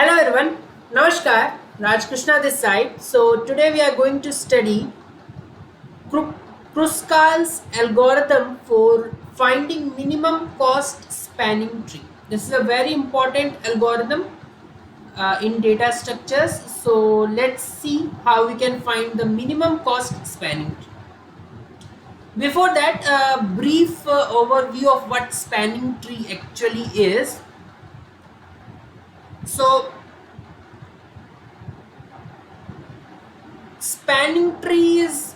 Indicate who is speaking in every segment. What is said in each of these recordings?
Speaker 1: Hello everyone, Namaskar, Raj Krishna this side. So today we are going to study Kru- Kruskal's algorithm for finding minimum cost spanning tree. This is a very important algorithm in data structures. So let's see how we can find the minimum cost spanning tree. Before that, a brief overview of what spanning tree actually is. So spanning tree is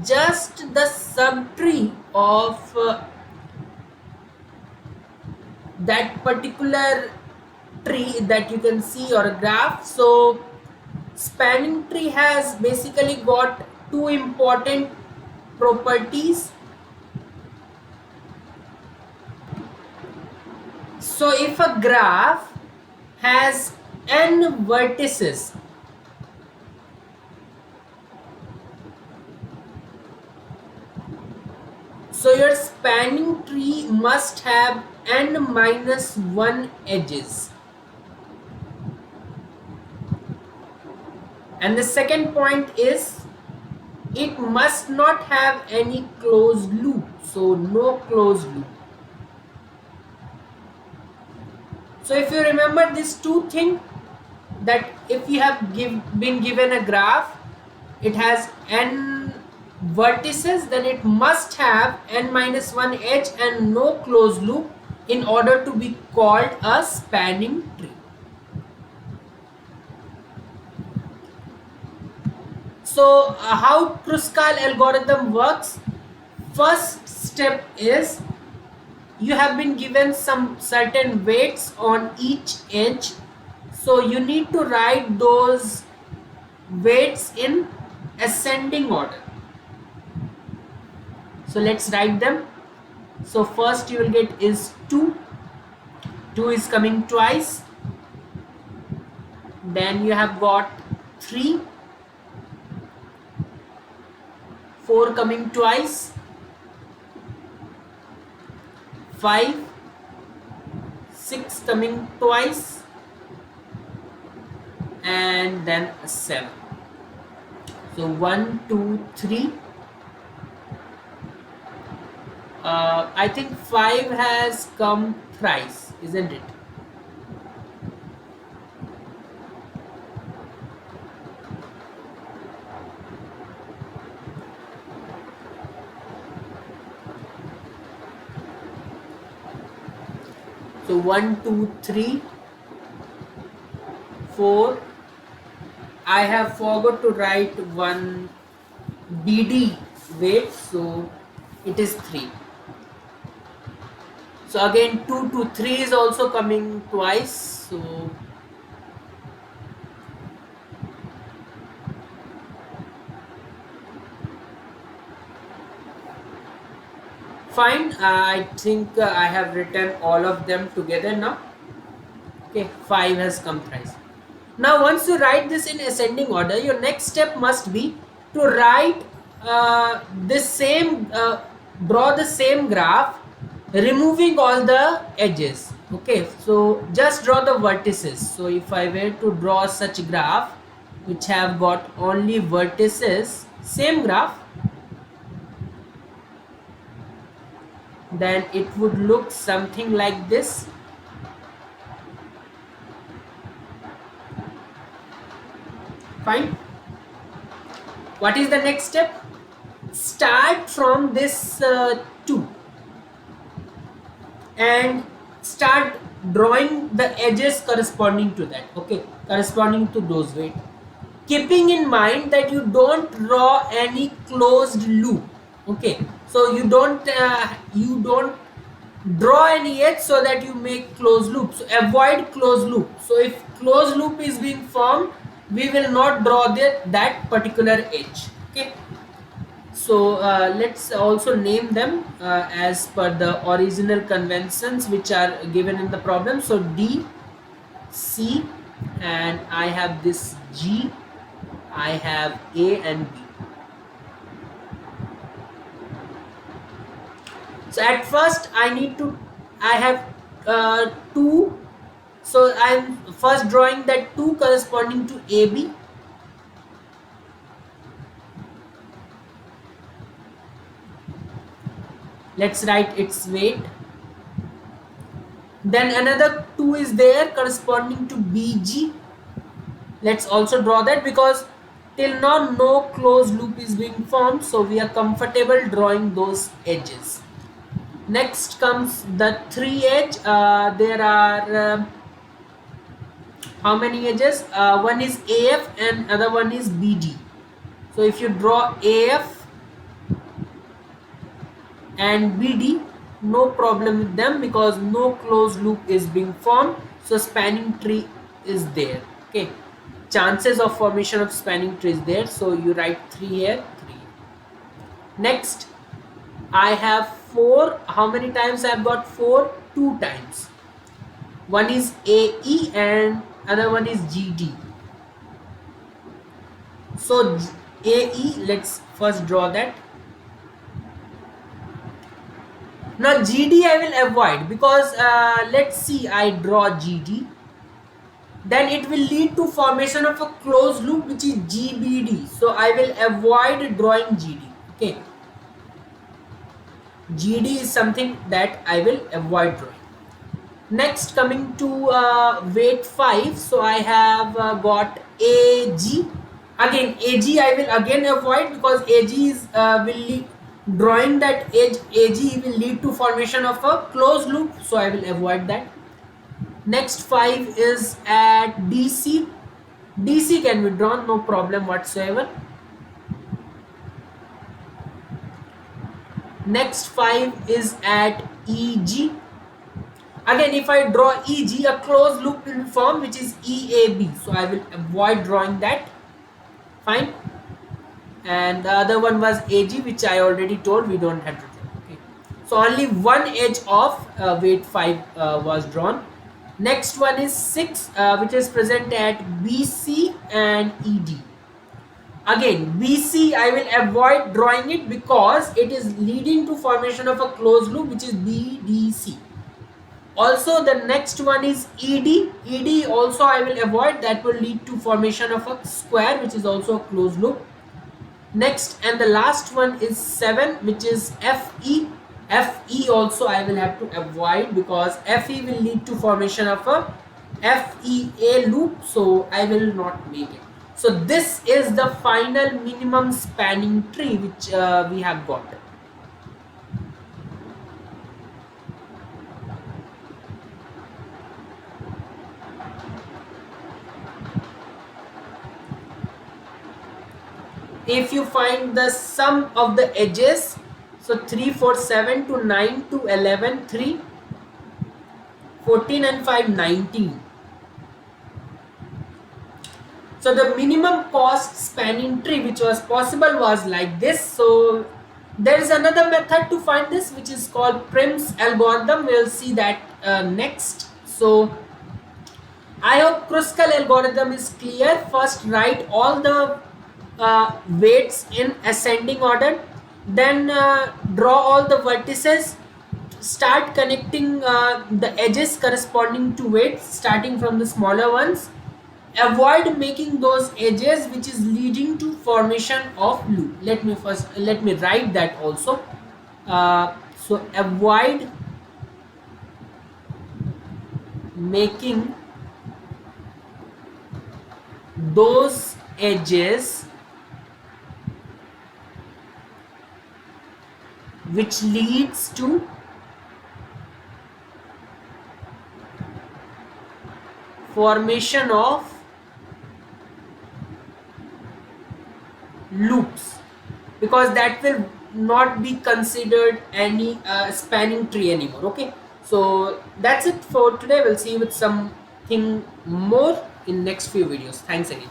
Speaker 1: just the subtree of that particular tree that you can see or a graph. So spanning tree has basically got two important properties. So if a graph has n vertices, so your spanning tree must have n minus 1 edges. And the second point is it must not have any closed loop, so no closed loop. So if you remember these two things, that if you have been given a graph, it has n vertices, then it must have n minus 1 edge and no closed loop in order to be called a spanning tree. So how Kruskal algorithm works? First step is you have been given some certain weights on each edge, so you need to write those weights in ascending order. So let's write them. So first you will get is 2 is coming twice, then you have got 3, 4 coming twice, 5, 6 coming twice, and then 7. So 1, 2, 3. I think 5 has come thrice, isn't it? So 1, 2, 3, 4. I have forgot to write one BD weight, so it is 3. So again 2 to 3 is also coming twice, so fine. I think I have written all of them together now. Okay, 5 has come thrice. Now once you write this in ascending order, your next step must be to write this same draw the same graph, removing all the edges. Okay, so just draw the vertices. So if I were to draw such graph which have got only vertices, same graph, then it would look something like this. Fine. What is the next step? Start from this 2 and start drawing the edges corresponding to that. Okay, corresponding to those weight, keeping in mind that you don't draw any closed loop. Okay, so you don't draw any edge so that you make closed loop. So avoid closed loop. So if closed loop is being formed, we will not draw that particular edge. Okay, so let's also name them as per the original conventions which are given in the problem. So D, C, and I have this G, I have A and B. So at first I have two So I'm first drawing that 2 corresponding to AB. Let's write its weight. Then another 2 is there corresponding to BG. Let's also draw that, because till now no closed loop is being formed, so we are comfortable drawing those edges. Next comes the 3 edge. There are how many edges? One is AF and other one is BD. So if you draw AF and BD, no problem with them because no closed loop is being formed, so spanning tree is there. Okay, chances of formation of spanning tree is there, so you write 3 here, 3. Next I have 4. How many times I have got 4? 2 times. One is AE and other one is GD. So AE, let's first draw that. Now GD I will avoid, because let's see, I draw GD, then it will lead to formation of a closed loop which is GBD. So I will avoid drawing GD. Okay, GD is something that I will avoid drawing. Next, coming to weight 5, so I have got AG. Again AG I will again avoid, because AG is drawing that edge AG will lead to formation of a closed loop, so I will avoid that. Next 5 is at DC. DC can be drawn, no problem whatsoever. Next 5 is at EG. Again, if I draw EG, a closed loop will be formed which is EAB, so I will avoid drawing that. Fine. And the other one was AG, which I already told we don't have to draw. Okay, so only one edge of weight 5 was drawn. Next one is 6, which is present at BC and ED. Again BC I will avoid drawing it because it is leading to formation of a closed loop which is BDC. Also the next one is ED. ED also I will avoid, that will lead to formation of a square which is also a closed loop. Next and the last one is 7, which is FE. FE also I will have to avoid because FE will lead to formation of a FEA loop, so I will not make it. So this is the final minimum spanning tree which we have got. If you find the sum of the edges, so 3, 4, 7 to 9 to 11, 3, 14 and 5, 19. So the minimum cost spanning tree which was possible was like this. So there is another method to find this which is called Prim's algorithm. We will see that next. So I hope Kruskal algorithm is clear. First write all the weights in ascending order, then draw all the vertices, start connecting the edges corresponding to weights starting from the smaller ones. Avoid making those edges which is leading to formation of loop. Let me write that also. So avoid making those edges which leads to formation of loops, because that will not be considered any spanning tree anymore. Okay, so that's it for today. We'll see you with something more in next few videos. Thanks again.